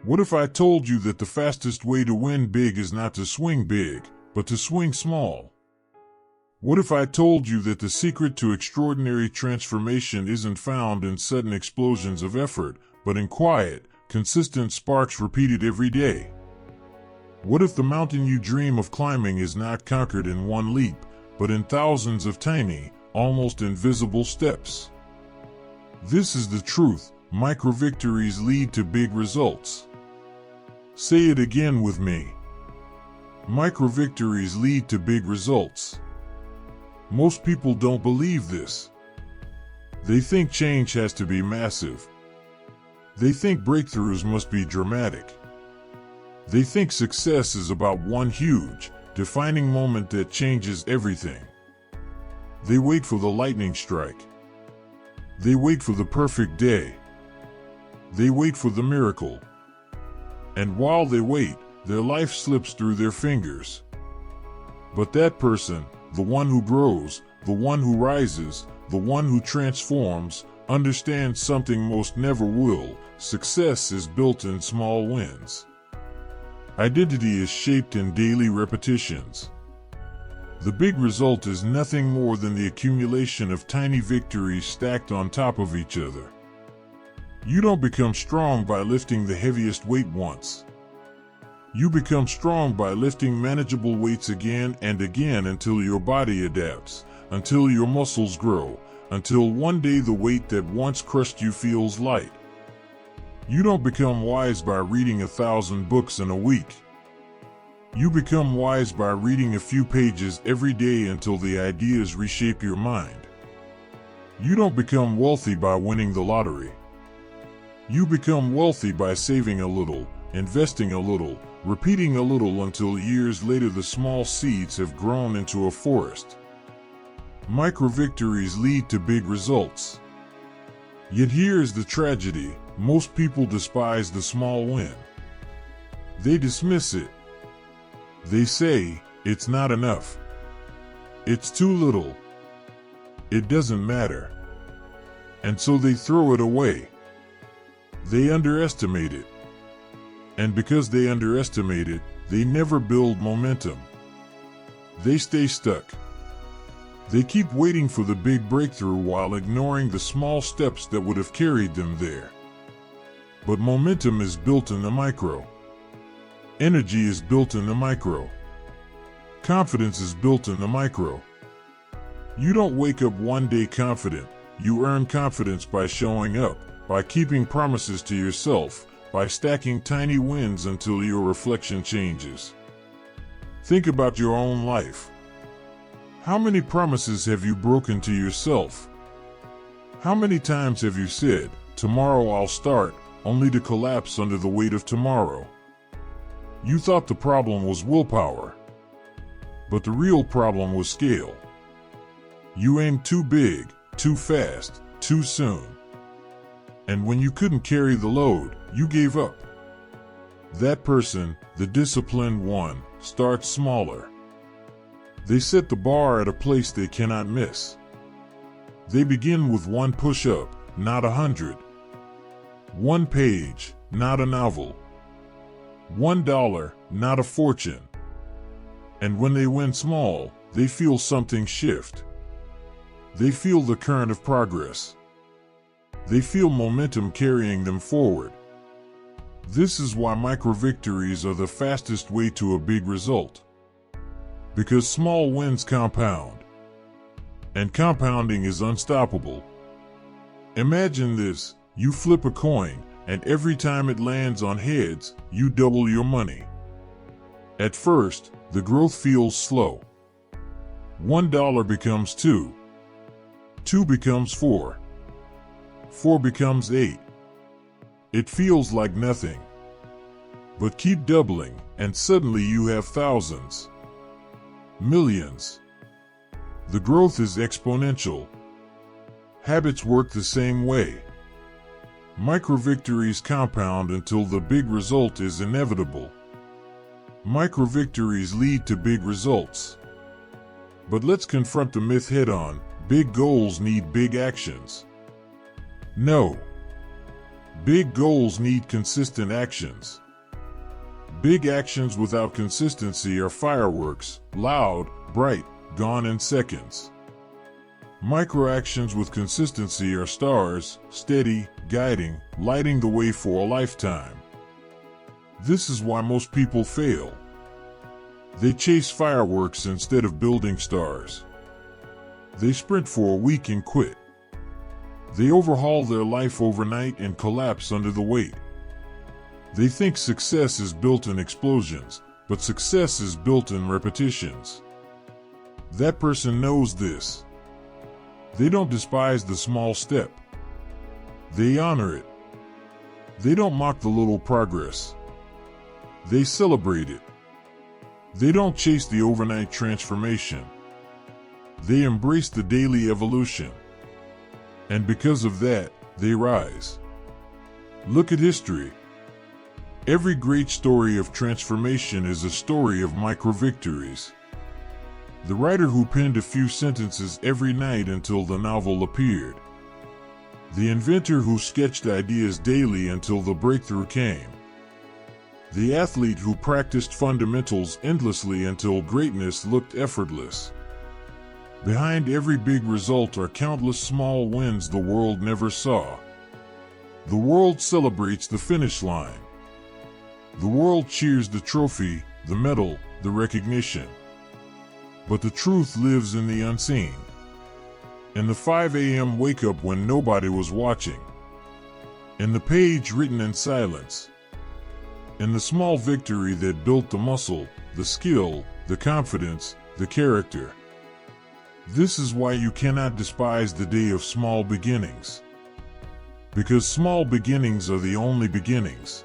What if I told you that the fastest way to win big is not to swing big, but to swing small? What if I told you that the secret to extraordinary transformation isn't found in sudden explosions of effort, but in quiet, consistent sparks repeated every day? What if the mountain you dream of climbing is not conquered in one leap, but in thousands of tiny, almost invisible steps? This is the truth. Micro-victories lead to big results. Say it again with me. Micro-victories lead to big results. Most people don't believe this. They think change has to be massive. They think breakthroughs must be dramatic. They think success is about one huge, defining moment that changes everything. They wait for the lightning strike. They wait for the perfect day. They wait for the miracle. And while they wait, their life slips through their fingers. But that person, the one who grows, the one who rises, the one who transforms, understands something most never will. Success is built in small wins. Identity is shaped in daily repetitions. The big result is nothing more than the accumulation of tiny victories stacked on top of each other. You don't become strong by lifting the heaviest weight once. You become strong by lifting manageable weights again and again until your body adapts, until your muscles grow, until one day the weight that once crushed you feels light. You don't become wise by reading 1,000 books in a week. You become wise by reading a few pages every day until the ideas reshape your mind. You don't become wealthy by winning the lottery. You become wealthy by saving a little, investing a little, repeating a little until years later the small seeds have grown into a forest. Micro-victories lead to big results. Yet here is the tragedy: most people despise the small win. They dismiss it. They say, it's not enough. It's too little. It doesn't matter. And so they throw it away. They underestimate it. And because they underestimate it, they never build momentum. They stay stuck. They keep waiting for the big breakthrough while ignoring the small steps that would have carried them there. But momentum is built in the micro. Energy is built in the micro. Confidence is built in the micro. You don't wake up one day confident. You earn confidence by showing up, by keeping promises to yourself, by stacking tiny wins until your reflection changes. Think about your own life. How many promises have you broken to yourself? How many times have you said, tomorrow I'll start, only to collapse under the weight of tomorrow? You thought the problem was willpower. But the real problem was scale. You aimed too big, too fast, too soon. And when you couldn't carry the load, you gave up. That person, the disciplined one, starts smaller. They set the bar at a place they cannot miss. They begin with one push-up, not 100. One page, not a novel. $1, not a fortune. And when they win small, they feel something shift. They feel the current of progress. They feel momentum carrying them forward. This is why micro-victories are the fastest way to a big result. Because small wins compound. And compounding is unstoppable. Imagine this: you flip a coin, and every time it lands on heads, you double your money. At first, the growth feels slow. $1 becomes 2. 2 becomes 4. 4 becomes 8. It feels like nothing. But keep doubling, and suddenly you have thousands. Millions. The growth is exponential. Habits work the same way. Micro-victories compound until the big result is inevitable. Micro-victories lead to big results. But let's confront the myth head-on: big goals need big actions. No. Big goals need consistent actions. Big actions without consistency are fireworks, loud, bright, gone in seconds. Micro actions with consistency are stars, steady, guiding, lighting the way for a lifetime. This is why most people fail. They chase fireworks instead of building stars. They sprint for a week and quit. They overhaul their life overnight and collapse under the weight. They think success is built in explosions, but success is built in repetitions. That person knows this. They don't despise the small step. They honor it. They don't mock the little progress. They celebrate it. They don't chase the overnight transformation. They embrace the daily evolution. And because of that, they rise. Look at history. Every great story of transformation is a story of micro-victories. The writer who penned a few sentences every night until the novel appeared. The inventor who sketched ideas daily until the breakthrough came. The athlete who practiced fundamentals endlessly until greatness looked effortless. Behind every big result are countless small wins the world never saw. The world celebrates the finish line. The world cheers the trophy, the medal, the recognition. But the truth lives in the unseen. In the 5 a.m. wake-up when nobody was watching. In the page written in silence. In the small victory that built the muscle, the skill, the confidence, the character. This is why you cannot despise the day of small beginnings. Because small beginnings are the only beginnings.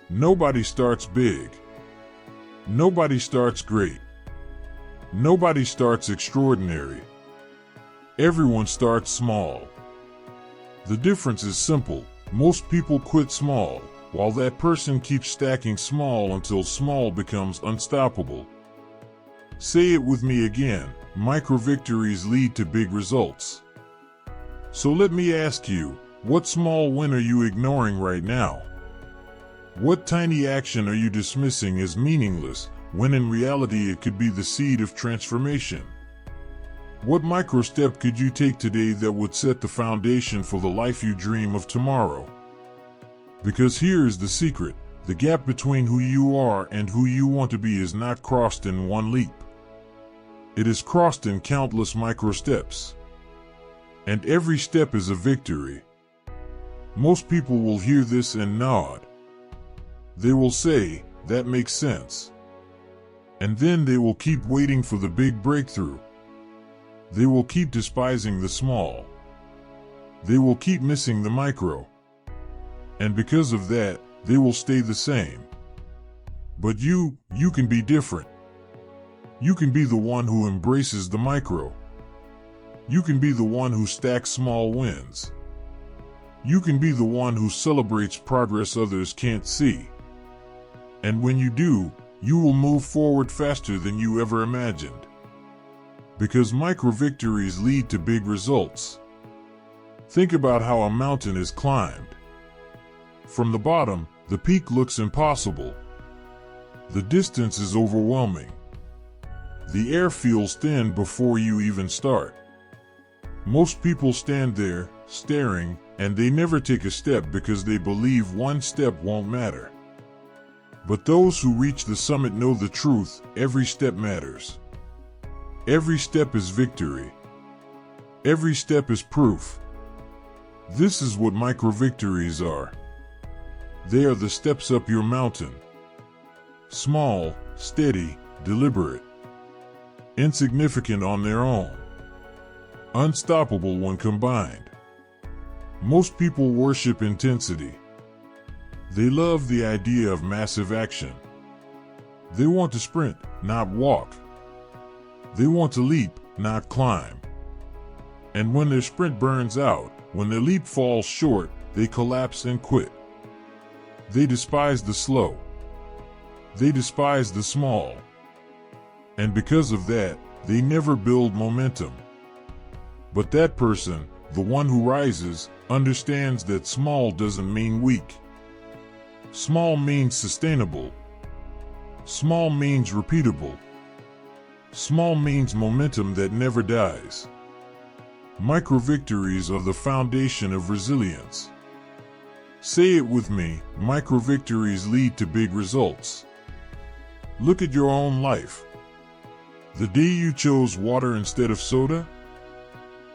Nobody starts big. Nobody starts great. Nobody starts extraordinary. Everyone starts small. The difference is simple. Most people quit small, while that person keeps stacking small until small becomes unstoppable. Say it with me again. Micro-victories lead to big results. So let me ask you, what small win are you ignoring right now? What tiny action are you dismissing as meaningless, when in reality it could be the seed of transformation? What micro step could you take today that would set the foundation for the life you dream of tomorrow? Because here is the secret, the gap between who you are and who you want to be is not crossed in one leap. It is crossed in countless micro steps. And every step is a victory. Most people will hear this and nod. They will say, that makes sense. And then they will keep waiting for the big breakthrough. They will keep despising the small. They will keep missing the micro. And because of that, they will stay the same. But you can be different. You can be the one who embraces the micro. You can be the one who stacks small wins. You can be the one who celebrates progress others can't see. And when you do, you will move forward faster than you ever imagined. Because micro-victories lead to big results. Think about how a mountain is climbed. From the bottom, the peak looks impossible. The distance is overwhelming. The air feels thin before you even start. Most people stand there, staring, and they never take a step because they believe one step won't matter. But those who reach the summit know the truth, every step matters. Every step is victory. Every step is proof. This is what micro-victories are. They are the steps up your mountain. Small, steady, deliberate. Insignificant on their own. Unstoppable when combined. Most people worship intensity. They love the idea of massive action. They want to sprint, not walk. They want to leap, not climb. And when their sprint burns out, when their leap falls short, they collapse and quit. They despise the slow. They despise the small. And because of that, they never build momentum. But that person, the one who rises, understands that small doesn't mean weak. Small means sustainable. Small means repeatable. Small means momentum that never dies. Micro-victories are the foundation of resilience. Say it with me, micro-victories lead to big results. Look at your own life. The day you chose water instead of soda?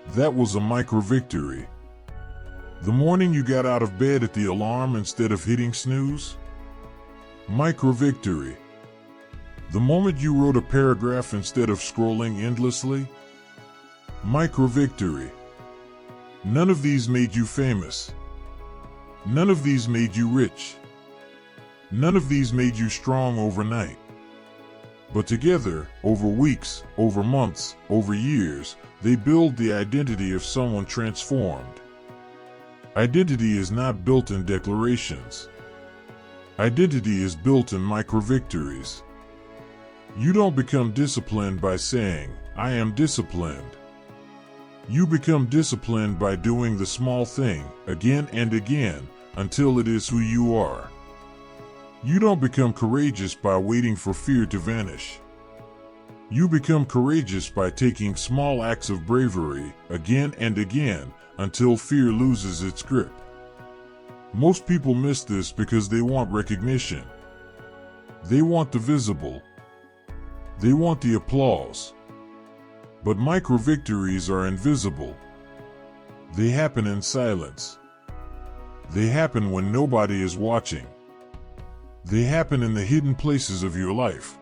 That was a micro-victory. The morning you got out of bed at the alarm instead of hitting snooze? Micro-victory. The moment you wrote a paragraph instead of scrolling endlessly? Micro-victory. None of these made you famous. None of these made you rich. None of these made you strong overnight. But together, over weeks, over months, over years, they build the identity of someone transformed. Identity is not built in declarations. Identity is built in micro-victories. You don't become disciplined by saying, "I am disciplined." You become disciplined by doing the small thing again and again until it is who you are. You don't become courageous by waiting for fear to vanish. You become courageous by taking small acts of bravery again and again until fear loses its grip. Most people miss this because they want recognition. They want the visible. They want the applause. But micro-victories are invisible. They happen in silence. They happen when nobody is watching. They happen in the hidden places of your life.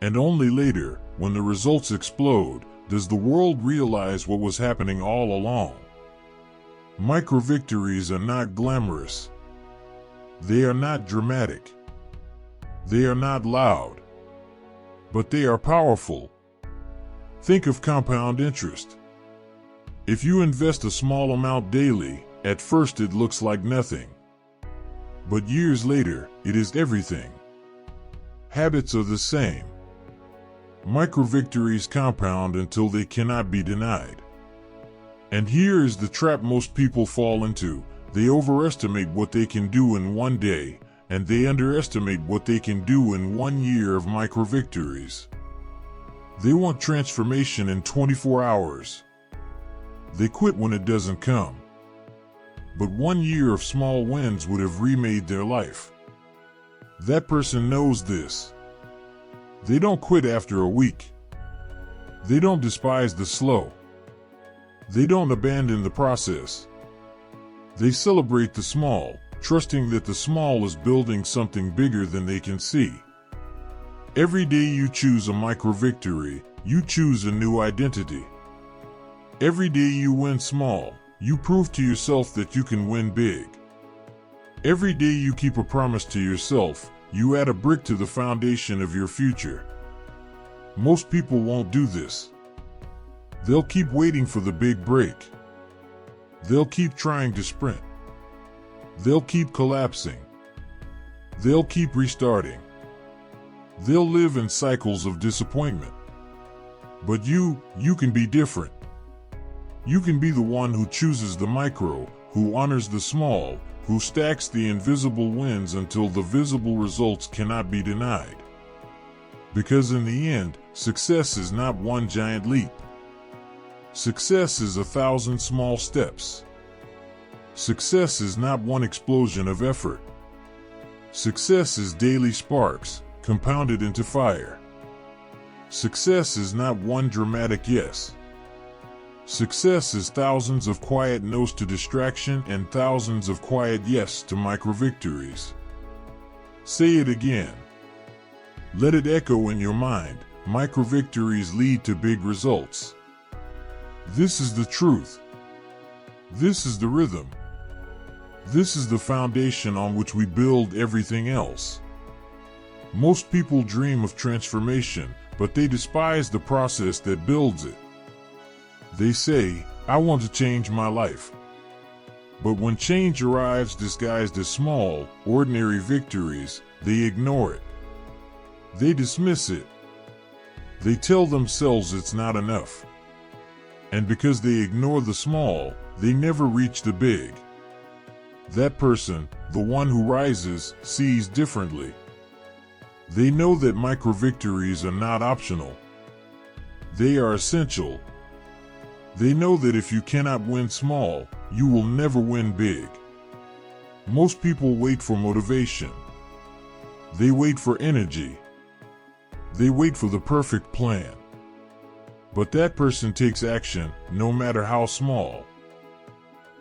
And only later, when the results explode, does the world realize what was happening all along. Micro-victories are not glamorous. They are not dramatic. They are not loud. But they are powerful. Think of compound interest. If you invest a small amount daily, at first it looks like nothing. But years later, it is everything. Habits are the same. Micro-victories compound until they cannot be denied. And here is the trap most people fall into. They overestimate what they can do in one day, and they underestimate what they can do in 1 year of micro-victories. They want transformation in 24 hours. They quit when it doesn't come. But 1 year of small wins would have remade their life. That person knows this. They don't quit after a week. They don't despise the slow. They don't abandon the process. They celebrate the small, trusting that the small is building something bigger than they can see. Every day you choose a micro-victory, you choose a new identity. Every day you win small, you prove to yourself that you can win big. Every day you keep a promise to yourself, you add a brick to the foundation of your future. Most people won't do this. They'll keep waiting for the big break. They'll keep trying to sprint. They'll keep collapsing. They'll keep restarting. They'll live in cycles of disappointment. But you can be different. You can be the one who chooses the micro, who honors the small, who stacks the invisible wins until the visible results cannot be denied. Because in the end, success is not one giant leap. Success is 1,000 small steps. Success is not one explosion of effort. Success is daily sparks, compounded into fire. Success is not one dramatic yes. Success is thousands of quiet no's to distraction and thousands of quiet yes to micro-victories. Say it again. Let it echo in your mind. Micro-victories lead to big results. This is the truth. This is the rhythm. This is the foundation on which we build everything else. Most people dream of transformation, but they despise the process that builds it. They say, "I want to change my life." But when change arrives disguised as small, ordinary victories, they ignore it. They dismiss it. They tell themselves it's not enough. And because they ignore the small, they never reach the big. That person, the one who rises, sees differently. They know that micro-victories are not optional. They are essential. They know that if you cannot win small, you will never win big. Most people wait for motivation. They wait for energy. They wait for the perfect plan. But that person takes action, no matter how small.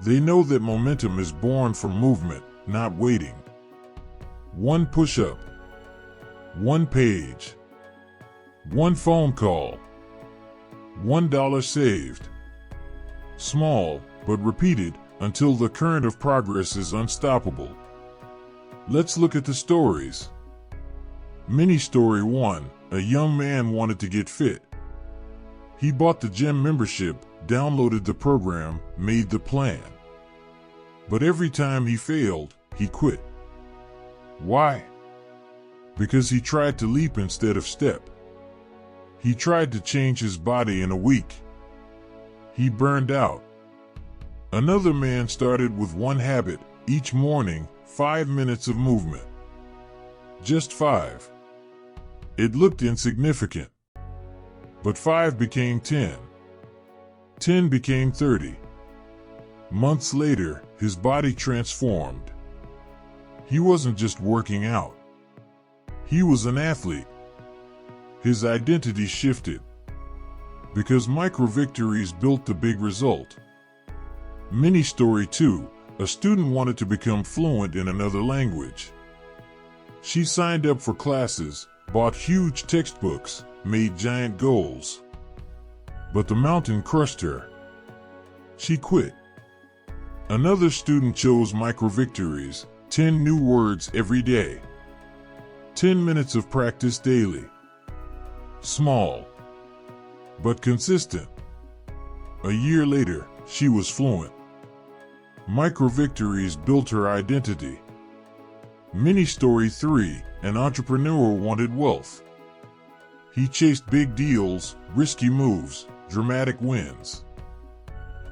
They know that momentum is born from movement, not waiting. One push-up, one page, one phone call, $1 saved. Small, but repeated until the current of progress is unstoppable. Let's look at the stories. Mini story 1. A young man wanted to get fit. He bought the gym membership, downloaded the program, made the plan. But every time he failed, he quit. Why? Because he tried to leap instead of step. He tried to change his body in a week. He burned out. Another man started with one habit, each morning, 5 minutes of movement. Just 5. It looked insignificant. But 5 became 10. 10 became 30. Months later, his body transformed. He wasn't just working out. He was an athlete. His identity shifted. Because micro-victories built the big result. Mini story 2. A student wanted to become fluent in another language. She signed up for classes, bought huge textbooks, made giant goals. But the mountain crushed her. She quit. Another student chose micro-victories, 10 new words every day. 10 minutes of practice daily. Small, but consistent. A year later, she was fluent. Micro-victories built her identity. Mini story 3. An entrepreneur wanted wealth. He chased big deals, risky moves, dramatic wins.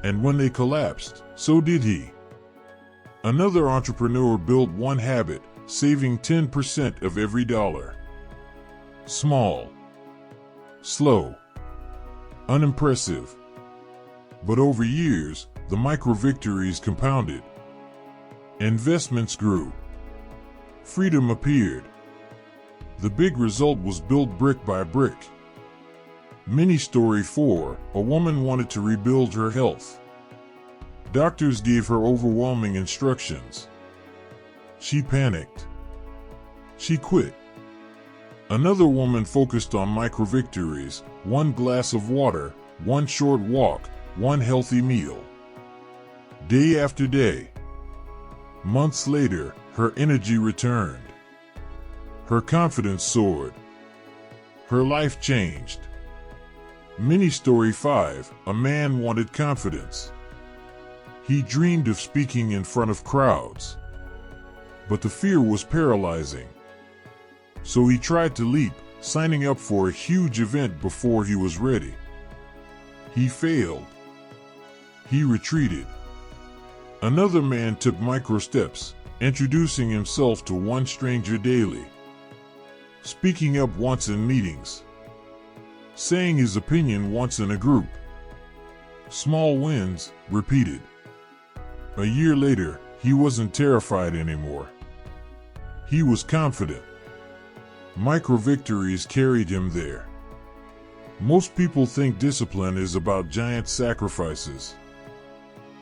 And when they collapsed, so did he. Another entrepreneur built one habit, saving 10% of every dollar. Small, slow, unimpressive. But over years, the micro-victories compounded. Investments grew. Freedom appeared. The big result was built brick by brick. Mini story 4. A woman wanted to rebuild her health. Doctors gave her overwhelming instructions. She panicked. She quit. Another woman focused on micro-victories, 1 glass of water, 1 short walk, 1 healthy meal. Day after day. Months later, her energy returned. Her confidence soared. Her life changed. Mini story 5. A man wanted confidence. He dreamed of speaking in front of crowds. But the fear was paralyzing. So he tried to leap, signing up for a huge event before he was ready. He failed. He retreated. Another man took micro steps, introducing himself to 1 stranger daily. Speaking up once in meetings. Saying his opinion once in a group. Small wins, repeated. A year later, he wasn't terrified anymore. He was confident. Micro-victories carried him there. Most people think discipline is about giant sacrifices.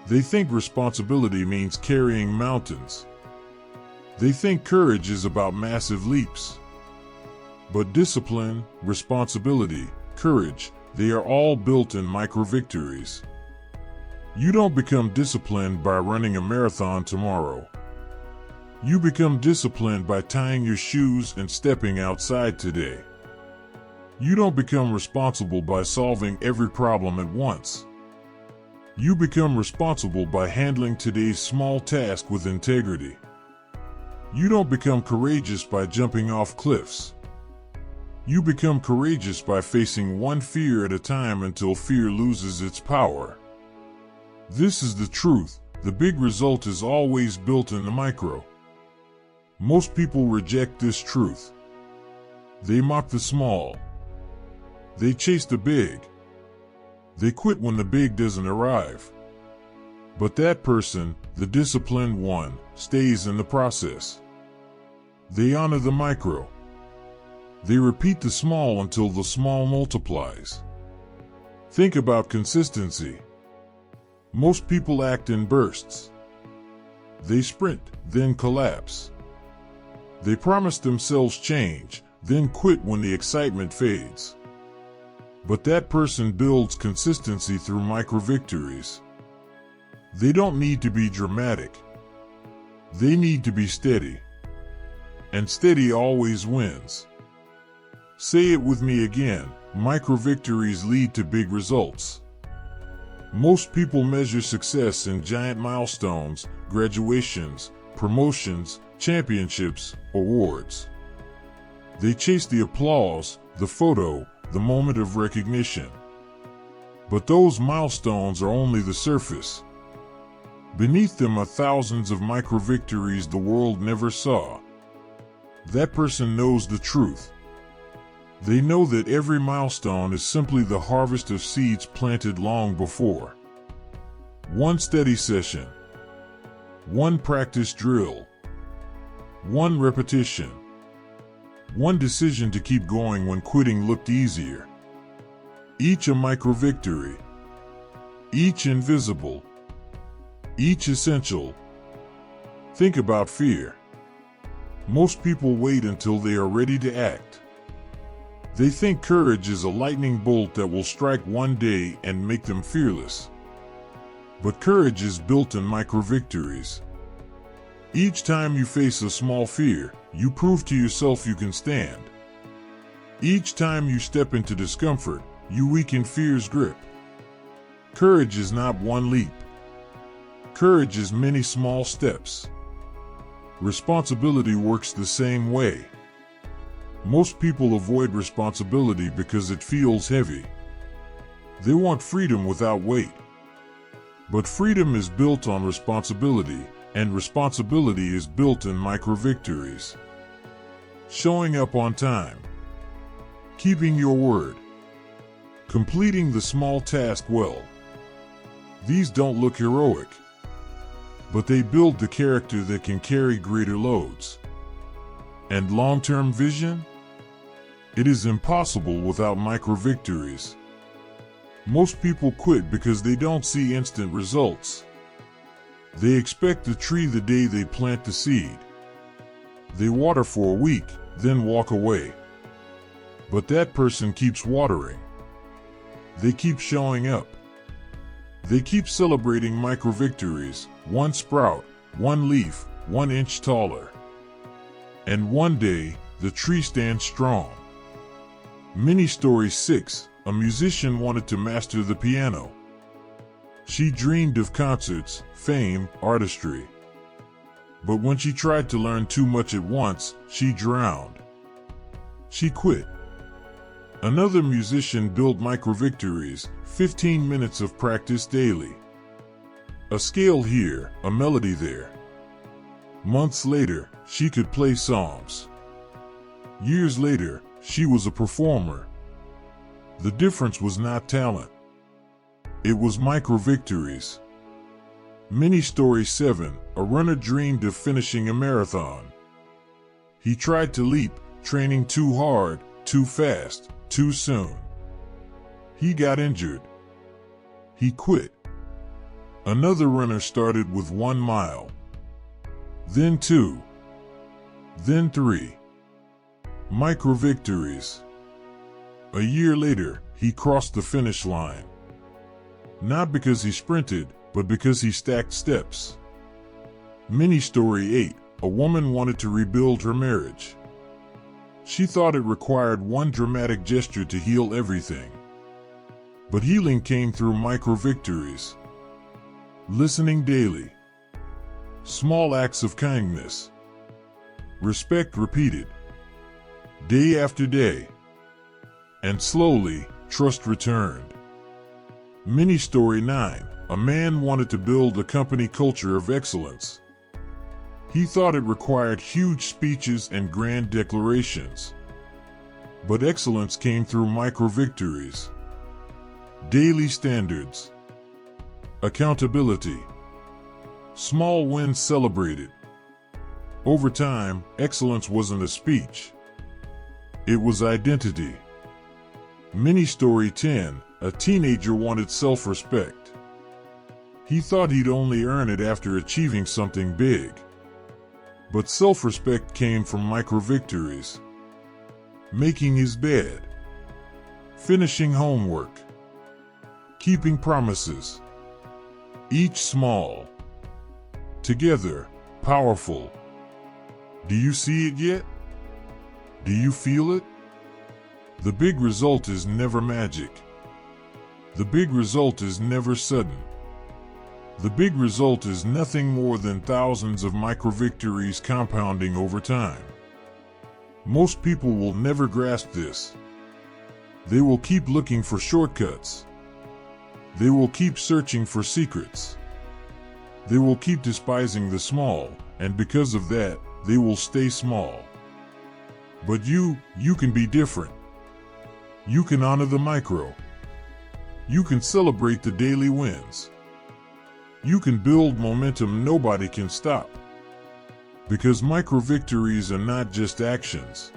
They think responsibility means carrying mountains. They think courage is about massive leaps. But discipline, responsibility, courage, they are all built in micro-victories. You don't become disciplined by running a marathon tomorrow. You become disciplined by tying your shoes and stepping outside today. You don't become responsible by solving every problem at once. You become responsible by handling today's small task with integrity. You don't become courageous by jumping off cliffs. You become courageous by facing one fear at a time until fear loses its power. This is the truth. The big result is always built in the micro. Most people reject this truth. They mock the small. They chase the big. They quit when the big doesn't arrive. But that person, the disciplined one, stays in the process. They honor the micro. They repeat the small until the small multiplies. Think about consistency. Most people act in bursts. They sprint, then collapse. They promise themselves change, then quit when the excitement fades. But that person builds consistency through micro-victories. They don't need to be dramatic. They need to be steady. And steady always wins. Say it with me again, micro-victories lead to big results. Most people measure success in giant milestones, graduations, promotions, championships, awards. They chase the applause, the photo, the moment of recognition. But those milestones are only the surface. Beneath them are thousands of micro-victories the world never saw. That person knows the truth. They know that every milestone is simply the harvest of seeds planted long before. One steady session. One practice drill. One repetition. One decision to keep going when quitting looked easier. Each a micro-victory. Each invisible. Each essential. Think about fear. Most people wait until they are ready to act. They think courage is a lightning bolt that will strike one day and make them fearless. But courage is built in micro-victories. Each time you face a small fear, you prove to yourself you can stand. Each time you step into discomfort, you weaken fear's grip. Courage is not one leap. Courage is many small steps. Responsibility works the same way. Most people avoid responsibility because it feels heavy. They want freedom without weight. But freedom is built on responsibility, and responsibility is built in micro-victories. Showing up on time. Keeping your word. Completing the small task well. These don't look heroic, but they build the character that can carry greater loads. And long-term vision? It is impossible without micro-victories. Most people quit because they don't see instant results. They expect the tree the day they plant the seed. They water for a week, then walk away. But that person keeps watering. They keep showing up. They keep celebrating micro-victories, one sprout, one leaf, 1 inch taller. And one day, the tree stands strong. Mini Story 6, a musician wanted to master the piano. She dreamed of concerts, fame, artistry. But when she tried to learn too much at once, she drowned. She quit. Another musician built micro-victories, 15 minutes of practice daily. A scale here, a melody there. Months later, she could play songs. Years later, she was a performer. The difference was not talent. It was micro-victories. Mini Story 7, a runner dreamed of finishing a marathon. He tried to leap, training too hard, too fast, too soon. He got injured. He quit. Another runner started with 1 mile. Then 2. Then 3. Micro-victories. A year later, he crossed the finish line. Not because he sprinted, but because he stacked steps. Mini Story 8, a woman wanted to rebuild her marriage. She thought it required one dramatic gesture to heal everything. But healing came through micro-victories. Listening daily. Small acts of kindness. Respect repeated. Day after day. And slowly, trust returned. Mini story 9. A man wanted to build a company culture of excellence. He thought it required huge speeches and grand declarations. But excellence came through micro-victories, daily standards, accountability, small wins celebrated. Over time, excellence wasn't a speech. It was identity. Mini story 10. A teenager wanted self-respect. He thought he'd only earn it after achieving something big. But self-respect came from micro-victories. Making his bed, finishing homework, keeping promises. Each small, together, powerful. Do you see it yet? Do you feel it? The big result is never magic. The big result is never sudden. The big result is nothing more than thousands of micro-victories compounding over time. Most people will never grasp this. They will keep looking for shortcuts. They will keep searching for secrets. They will keep despising the small, and because of that, they will stay small. But you can be different. You can honor the micro. You can celebrate the daily wins. You can build momentum nobody can stop. Because micro-victories are not just actions.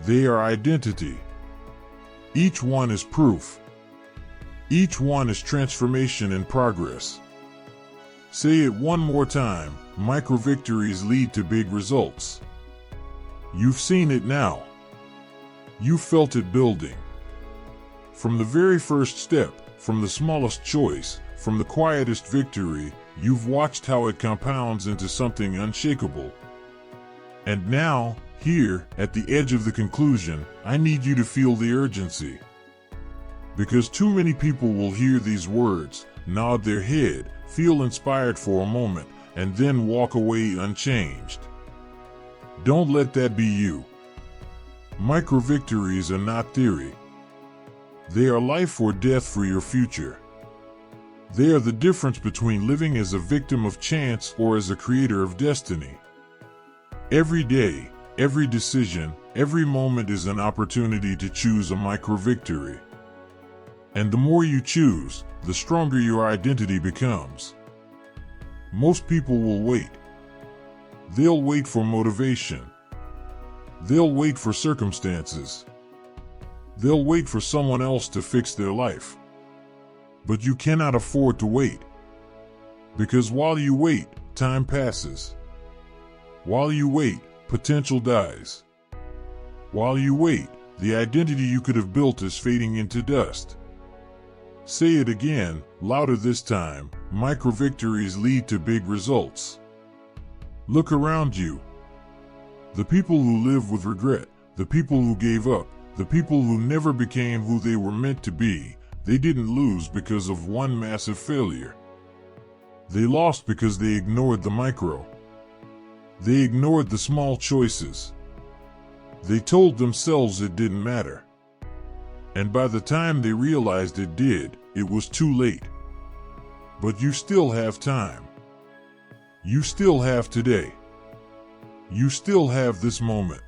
They are identity. Each one is proof. Each one is transformation in progress. Say it one more time, micro-victories lead to big results. You've seen it now. You felt it building. From the very first step, from the smallest choice, from the quietest victory, you've watched how it compounds into something unshakable. And now, here, at the edge of the conclusion, I need you to feel the urgency. Because too many people will hear these words, nod their head, feel inspired for a moment, and then walk away unchanged. Don't let that be you. Micro-victories are not theory. They are life or death for your future. They are the difference between living as a victim of chance or as a creator of destiny. Every day, every decision, every moment is an opportunity to choose a micro-victory. And the more you choose, the stronger your identity becomes. Most people will wait. They'll wait for motivation. They'll wait for circumstances. They'll wait for someone else to fix their life. But you cannot afford to wait. Because while you wait, time passes. While you wait, potential dies. While you wait, the identity you could have built is fading into dust. Say it again, louder this time, micro-victories lead to big results. Look around you. The people who live with regret, the people who gave up, the people who never became who they were meant to be, they didn't lose because of one massive failure. They lost because they ignored the micro. They ignored the small choices. They told themselves it didn't matter. And by the time they realized it did, it was too late. But you still have time. You still have today. You still have this moment.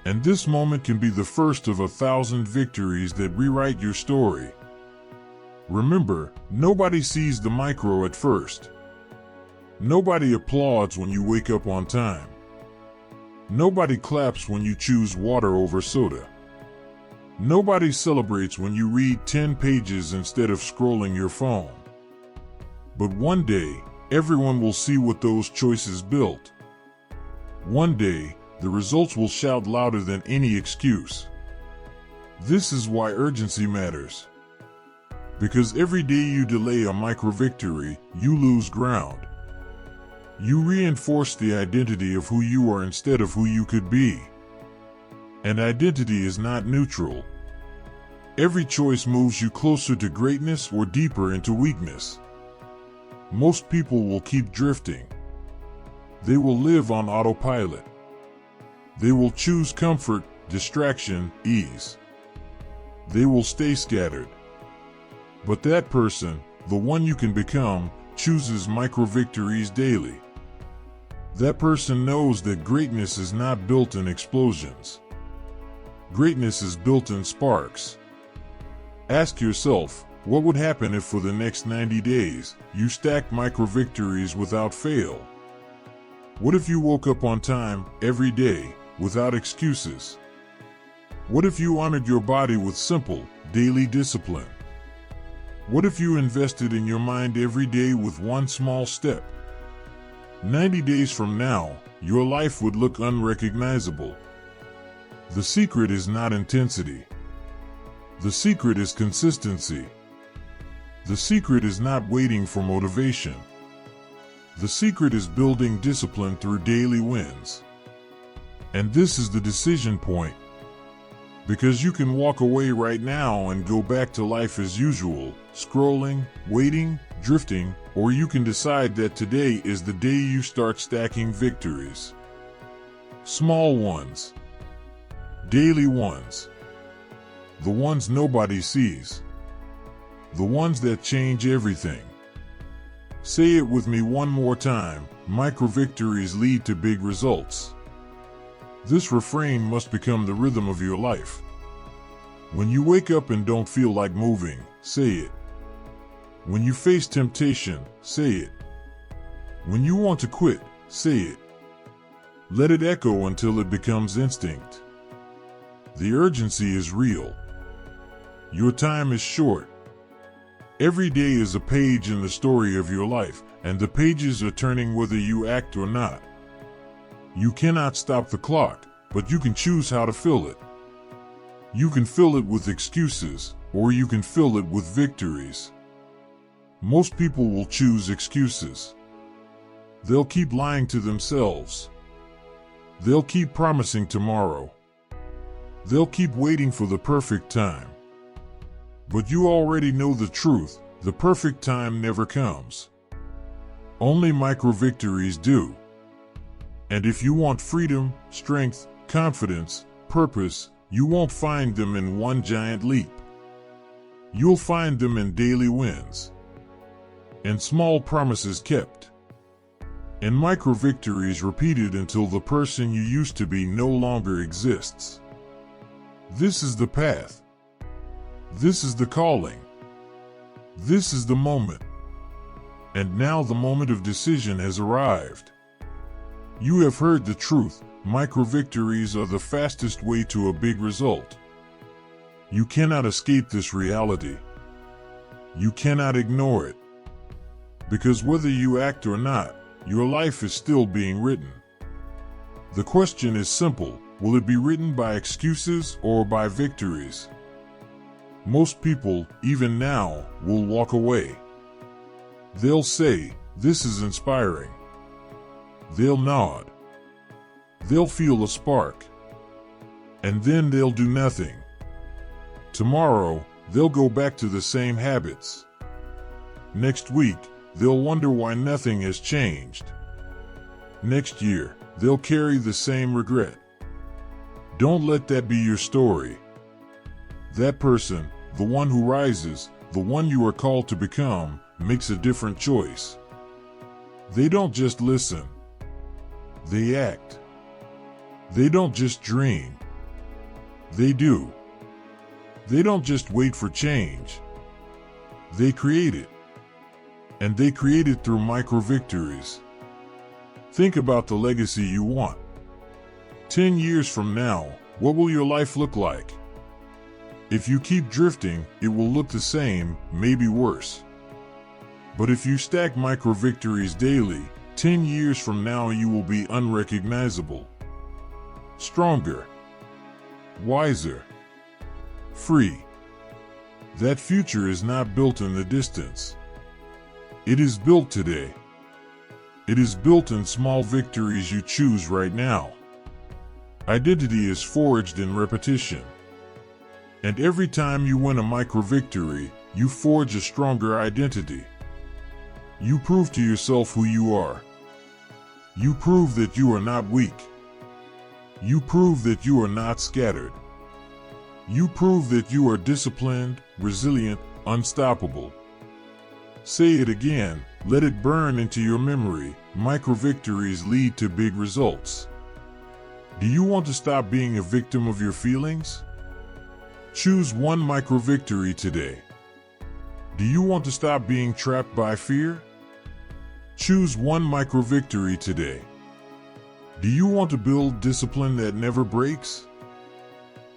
And this moment can be the first of 1,000 victories that rewrite your story. Remember, nobody sees the micro at first. Nobody applauds when you wake up on time. Nobody claps when you choose water over soda. Nobody celebrates when you read 10 pages instead of scrolling your phone. But one day, everyone will see what those choices built. One day, the results will shout louder than any excuse. This is why urgency matters. Because every day you delay a micro-victory, you lose ground. You reinforce the identity of who you are instead of who you could be. And identity is not neutral. Every choice moves you closer to greatness or deeper into weakness. Most people will keep drifting. They will live on autopilot. They will choose comfort, distraction, ease. they will stay scattered. But that person, the one you can become, chooses micro-victories daily. That person knows that greatness is not built in explosions. Greatness is built in sparks. Ask yourself, what would happen if for the next 90 days, you stacked micro-victories without fail? What if you woke up on time, every day, without excuses? What if you honored your body with simple, daily discipline? What if you invested in your mind every day with one small step? 90 days from now, your life would look unrecognizable. The secret is not intensity. The secret is consistency. The secret is not waiting for motivation. The secret is building discipline through daily wins. And this is the decision point. Because you can walk away right now and go back to life as usual, scrolling, waiting, drifting, or you can decide that today is the day you start stacking victories. Small ones. Daily ones. The ones nobody sees. The ones that change everything. Say it with me one more time, micro-victories lead to big results. This refrain must become the rhythm of your life. When you wake up and don't feel like moving, say it. When you face temptation, say it. When you want to quit, say it. Let it echo until it becomes instinct. The urgency is real. Your time is short. Every day is a page in the story of your life, and the pages are turning whether you act or not. You cannot stop the clock, but you can choose how to fill it. You can fill it with excuses, or you can fill it with victories. Most people will choose excuses. They'll keep lying to themselves. They'll keep promising tomorrow. They'll keep waiting for the perfect time. But you already know the truth, the perfect time never comes. Only micro-victories do. And if you want freedom, strength, confidence, purpose, you won't find them in one giant leap. You'll find them in daily wins. And small promises kept. And micro-victories repeated until the person you used to be no longer exists. This is the path. This is the calling. This is the moment. And now the moment of decision has arrived. You have heard the truth. Micro-victories are the fastest way to a big result. You cannot escape this reality. You cannot ignore it. Because whether you act or not, your life is still being written. The question is simple. Will it be written by excuses or by victories? Most people, even now, will walk away. They'll say, "This is inspiring." They'll nod. They'll feel a spark. And then they'll do nothing. Tomorrow, they'll go back to the same habits. Next week, they'll wonder why nothing has changed. Next year, they'll carry the same regret. Don't let that be your story. That person, the one who rises, the one you are called to become, makes a different choice. They don't just listen. They act. They don't just dream. They do. They don't just wait for change. They create it. And they create it through micro-victories. Think about the legacy you want. 10 years from now, what will your life look like? If you keep drifting, it will look the same, maybe worse. But if you stack micro-victories daily, 10 years from now you will be unrecognizable. Stronger. Wiser. Free. That future is not built in the distance. It is built today. It is built in small victories you choose right now. Identity is forged in repetition. And every time you win a micro-victory, you forge a stronger identity. You prove to yourself who you are. You prove that you are not weak. You prove that you are not scattered. You prove that you are disciplined, resilient, unstoppable. Say it again, let it burn into your memory. Micro-victories lead to big results. Do you want to stop being a victim of your feelings? Choose one micro-victory today. Do you want to stop being trapped by fear? Choose one micro-victory today. Do you want to build discipline that never breaks?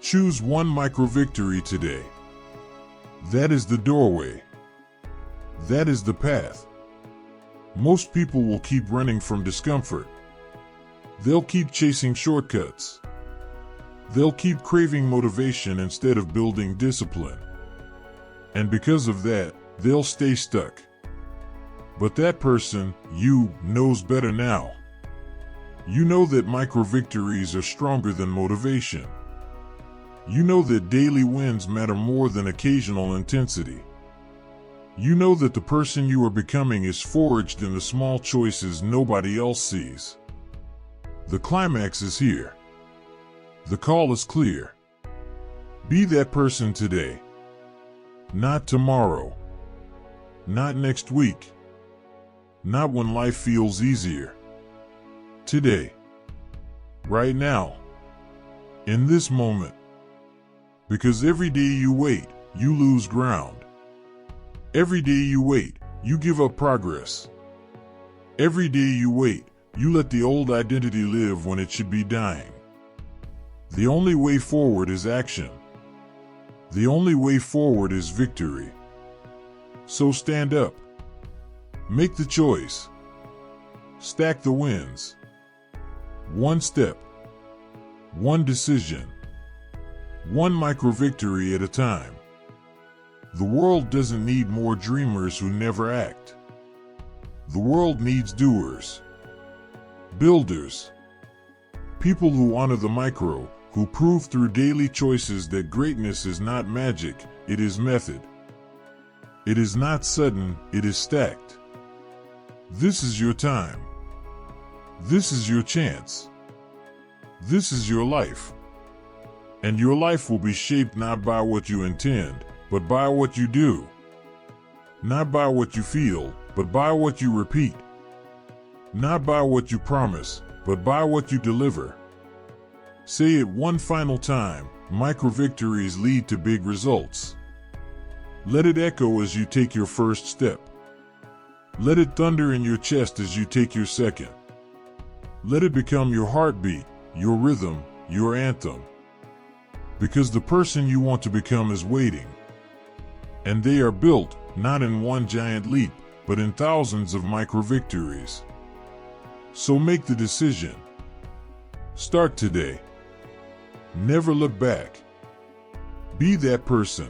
Choose one micro-victory today. That is the doorway. That is the path. Most people will keep running from discomfort. They'll keep chasing shortcuts. They'll keep craving motivation instead of building discipline. And because of that, they'll stay stuck. But that person, you, knows better now. You know that micro-victories are stronger than motivation. You know that daily wins matter more than occasional intensity. You know that the person you are becoming is forged in the small choices nobody else sees. The climax is here. The call is clear. Be that person today. Not tomorrow. Not next week. Not when life feels easier. Today. Right now. In this moment. Because every day you wait, you lose ground. Every day you wait, you give up progress. Every day you wait, you let the old identity live when it should be dying. The only way forward is action. The only way forward is victory. So stand up. Make the choice. Stack the wins. One step. One decision. One micro-victory at a time. The world doesn't need more dreamers who never act. The world needs doers. Builders. People who honor the micro, who prove through daily choices that greatness is not magic, it is method. It is not sudden, it is stacked. This is your time. This is your chance. This is your life. And your life will be shaped not by what you intend, but by what you do. Not by what you feel, but by what you repeat. Not by what you promise, but by what you deliver. Say it one final time, micro-victories lead to big results. Let it echo as you take your first step. Let it thunder in your chest as you take your second. Let it become your heartbeat, your rhythm, your anthem. Because the person you want to become is waiting. And they are built, not in one giant leap, but in thousands of micro-victories. So make the decision. Start today. Never look back. Be that person.